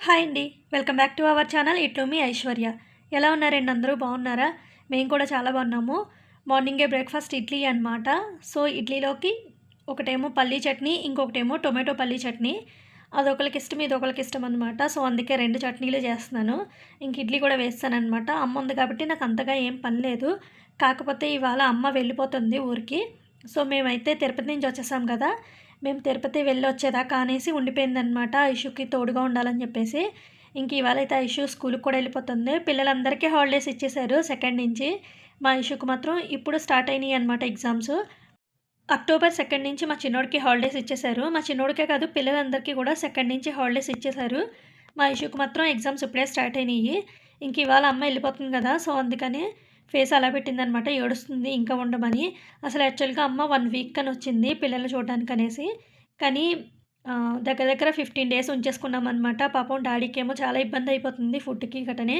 Hi అండి. Welcome back to our channel ఇట్లు మీ ఐశ్వర్య. ఎలా ఉన్నారండి అందరూ బాగున్నారా? మేము కూడా చాలా బాగున్నాము. మార్నింగే బ్రేక్ఫాస్ట్ ఇడ్లీ అనమాట. సో ఇడ్లీలోకి ఒకటేమో పల్లీ చట్నీ, ఇంకొకటేమో టొమాటో పల్లీ చట్నీ. అదొకరికి ఇష్టం, ఇదొకరికి ఇష్టం అనమాట. సో అందుకే 2 చట్నీలు చేస్తున్నాను. ఇంక ఇడ్లీ కూడా వేస్తానమాట. అమ్మ ఉంది కాబట్టి నాకు అంతగా ఏం పని లేదు. కాకపోతే ఇవాళ అమ్మ వెళ్ళిపోతుంది ఊరికి. సో మేమైతే తిరుపతి నుంచి వచ్చేసాం కదా! మేము తిరుపతి వెళ్ళి వచ్చేదాకా అనేసి ఉండిపోయిందనమాట. ఐషుకి తోడుగా ఉండాలని చెప్పేసి. ఇంక ఇవాళైతే ఐషు స్కూల్కి కూడా వెళ్ళిపోతుంది. పిల్లలందరికీ హాలిడేస్ ఇచ్చేశారు సెకండ్ నుంచి. మా ఐషుకు మాత్రం ఇప్పుడు స్టార్ట్ అయినాయి అనమాట ఎగ్జామ్స్. అక్టోబర్ 2 నుంచి మా చిన్నోడికి హాలిడేస్ ఇచ్చేశారు. మా చిన్నోడికే కాదు పిల్లలందరికీ కూడా సెకండ్ నుంచి హాలిడేస్ ఇచ్చేశారు. మా ఐషుకు మాత్రం ఎగ్జామ్స్ ఇప్పుడే స్టార్ట్ అయినాయి. ఇంక ఇవాళ అమ్మ వెళ్ళిపోతుంది కదా! సో అందుకని ఫేస్ అలా పెట్టిందనమాట. ఏడుస్తుంది ఇంకా ఉండమని. అసలు యాక్చువల్‌గా అమ్మ 1 వీక్ అని వచ్చింది పిల్లల్ని చూడడానికనేసి. కానీ దగ్గర దగ్గర 15 డేస్ ఉంచేసుకున్నామనమాట. పాపం డాడీకేమో చాలా ఇబ్బంది అయిపోతుంది ఫుడ్‌కి గటనే.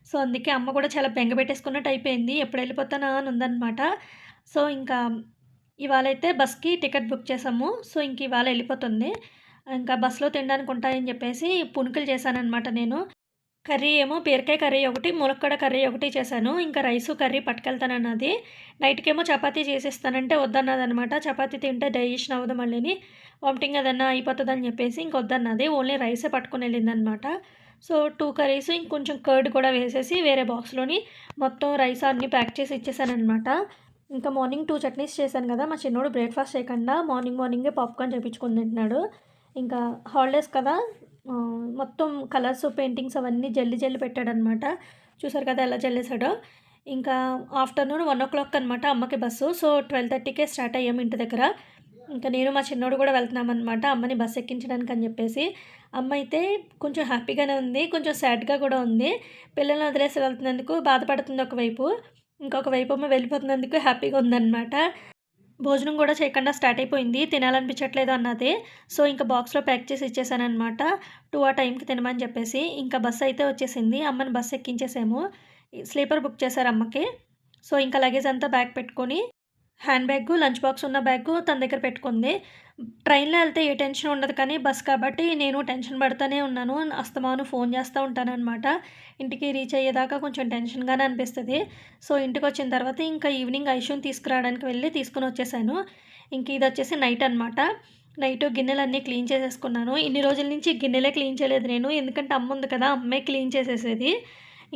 సో అందుకే అమ్మ కూడా చాలా బెంగ పెట్టేసుకున్నట్టు అయిపోయింది. ఎప్పుడు వెళ్ళిపోతానా అని ఉందనమాట. సో ఇంకా ఇవాళైతే బస్‌కి టికెట్ బుక్ చేసాము. సో ఇంక ఇవాళ వెళ్ళిపోతుంది. ఇంకా బస్‌లో తినడానికి ఉంటాయని చెప్పేసి పునుకులు చేశాననమాట నేను. కర్రీ ఏమో బీరకాయ కర్రీ ఒకటి, ములక్కాడ కర్రీ ఒకటి చేశాను. ఇంకా రైసు, కర్రీ పట్టుకెళ్తానన్నది. నైట్‌కేమో చపాతీ చేసిస్తానంటే వద్దన్నదనమాట. చపాతీ తింటే డైజెషన్ అవ్వదు మళ్ళీని. వామిటింగ్ ఏదన్నా అయిపోతదని చెప్పేసి ఇంక వద్దన్నది. ఓన్లీ రైసే పట్టుకొని వెళ్ళిందనమాట. సో 2 కర్రీస్ ఇంకొంచెం కర్డ్ కూడా వేసేసి వేరే బాక్స్‌లోని మొత్తం రైస్ అన్నీ ప్యాక్ చేసి ఇచ్చేసాననమాట. ఇంకా మార్నింగ్ 2 చట్నీస్ చేశాను కదా! మా చిన్నోడు బ్రేక్‌ఫాస్ట్ చేయకుండా మార్నింగే పాప్‌కార్న్ చేపించుకొని తింటున్నాడు. ఇంకా హాలిడేస్ కదా! మొత్తం కలర్స్, పెయింటింగ్స్ అవన్నీ జల్లి పెట్టాడనమాట. చూసారు కదా ఎలా జల్లేసాడో. ఇంకా ఆఫ్టర్‌నూన్ 1:00 అనమాట అమ్మకి బస్సు. సో 12:30కే స్టార్ట్ అయ్యాము ఇంటి దగ్గర. ఇంకా నేను మా చిన్నోడు కూడా వెళ్తున్నామనమాట అమ్మని బస్సు ఎక్కించడానికి అని చెప్పేసి. అమ్మ అయితే కొంచెం హ్యాపీగానే ఉంది. కొంచెం సాడ్‌గా కూడా ఉంది. పిల్లల్ని వదిలేసి వెళ్తున్నందుకు బాధపడుతుంది ఒకవైపు. ఇంకొక వైపేమో వెళ్ళిపోతున్నందుకు హ్యాపీగా ఉందనమాట. భోజనం కూడా చేయకుండా స్టార్ట్ అయిపోయింది. తినాలనిపించట్లేదు అన్నది. సో ఇంక బాక్స్‌లో ప్యాక్ చేసి ఇచ్చేసాననమాట. 2 ఆ టైంకి తినమని చెప్పేసి. ఇంకా బస్ అయితే వచ్చేసింది. అమ్మని బస్ ఎక్కించేసాము. స్లీపర్ బుక్ చేశారు అమ్మకి. సో ఇంకా లగేజ్ అంతా బ్యాగ్ పెట్టుకొని హ్యాండ్ బ్యాగు, లంచ్ బాక్స్ ఉన్న బ్యాగు తన దగ్గర పెట్టుకుంది. ట్రైన్‌లో ఎళ్తే ఏ టెన్షన్ ఉండదు కానీ బస్ కాబట్టి నేను టెన్షన్ పడతానే ఉన్నాను. అస్తమాను ఫోన్ చేస్తూ ఉంటాననమాట. ఇంటికి రీచ్ అయ్యేదాకా కొంచెం టెన్షన్‌గానే అనిపిస్తది. సో ఇంటికొచ్చిన తర్వాత ఇంకా ఈవినింగ్ ఐషుని తీసుకురావడానికి వెళ్ళి తీసుకొనొచ్చేసాను. ఇంక ఇదొచ్చేసి నైట్ అనమాట. నైటు గిన్నెలన్నీ క్లీన్ చేసేసుకున్నాను. ఇన్ని రోజుల నుంచి గిన్నెలే క్లీన్ చేయలేదు నేను. ఎందుకంటే అమ్ముంది కదా! అమ్మే క్లీన్ చేసేసేది.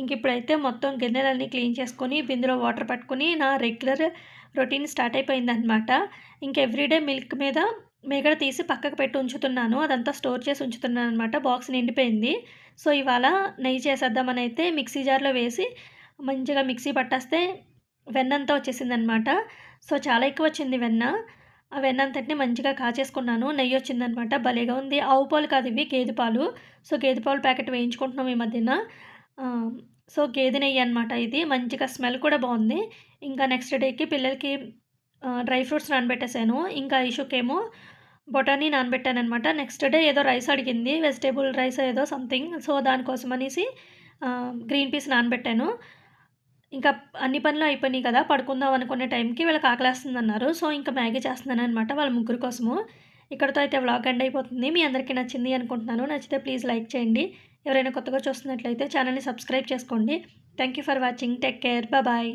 ఇంకిప్పుడైతే మొత్తం గిన్నెలన్నీ క్లీన్ చేసుకొని బిందెలో వాటర్ పట్టుకొని నా రెగ్యులర్ రొటీన్ స్టార్ట్ అయిపోయిందనమాట. ఇంక ఎవ్రీడే మిల్క్ మీద మీగడ తీసి పక్కకు పెట్టి ఉంచుతున్నాను. అదంతా స్టోర్ చేసి ఉంచుతున్నాననమాట. బాక్స్ నిండిపోయింది. సో ఇవాళ నెయ్యి చేసేద్దామని అయితే మిక్సీ జార్‌లో వేసి మంచిగా మిక్సీ పట్టేస్తే వెన్నంతా వచ్చేసిందనమాట. సో చాలా ఎక్కువ వచ్చింది వెన్న. ఆ వెన్నంతటిని మంచిగా కాచేసుకున్నాను. నెయ్యి వచ్చిందనమాట. భలేగా ఉంది. ఆవు పాలు కాదు ఇవి గేదె పాలు. సో గేదె పాలు ప్యాకెట్ వేయించుకుంటున్నాం ఈ మధ్యన. సో గేదె నెయ్యి అనమాట ఇది. మంచిగా స్మెల్ కూడా బాగుంది. ఇంకా నెక్స్ట్ డేకి పిల్లలకి డ్రై ఫ్రూట్స్ నానబెట్టేసాను. ఇంకా ఐషుకేమో బఠానీ నానబెట్టాననమాట. నెక్స్ట్ డే ఏదో రైస్ అడిగింది. వెజిటేబుల్ రైస్ ఏదో సంథింగ్. సో దానికోసం అనేసి గ్రీన్ పీస్ నానబెట్టాను. ఇంకా అన్ని పనులు అయిపోయినాయి కదా! పడుకుందాం అనుకునే టైంకి వీళ్ళకి ఆకలేస్తుందన్నారు. సో ఇంకా మ్యాగీ చేస్తున్నాననమాట వాళ్ళ ముగ్గురు కోసము. ఇక్కడితో అయితే వ్లాగ్ ఎండ్ అయిపోతుంది. మీ అందరికీ నచ్చింది అనుకుంటున్నాను. నచ్చితే ప్లీజ్ లైక్ చేయండి. ఎవరైనా కొత్తగా చూస్తున్నట్లయితే ఛానల్‌ని సబ్స్క్రైబ్ చేసుకోండి. Thank you for watching. Take care. Bye.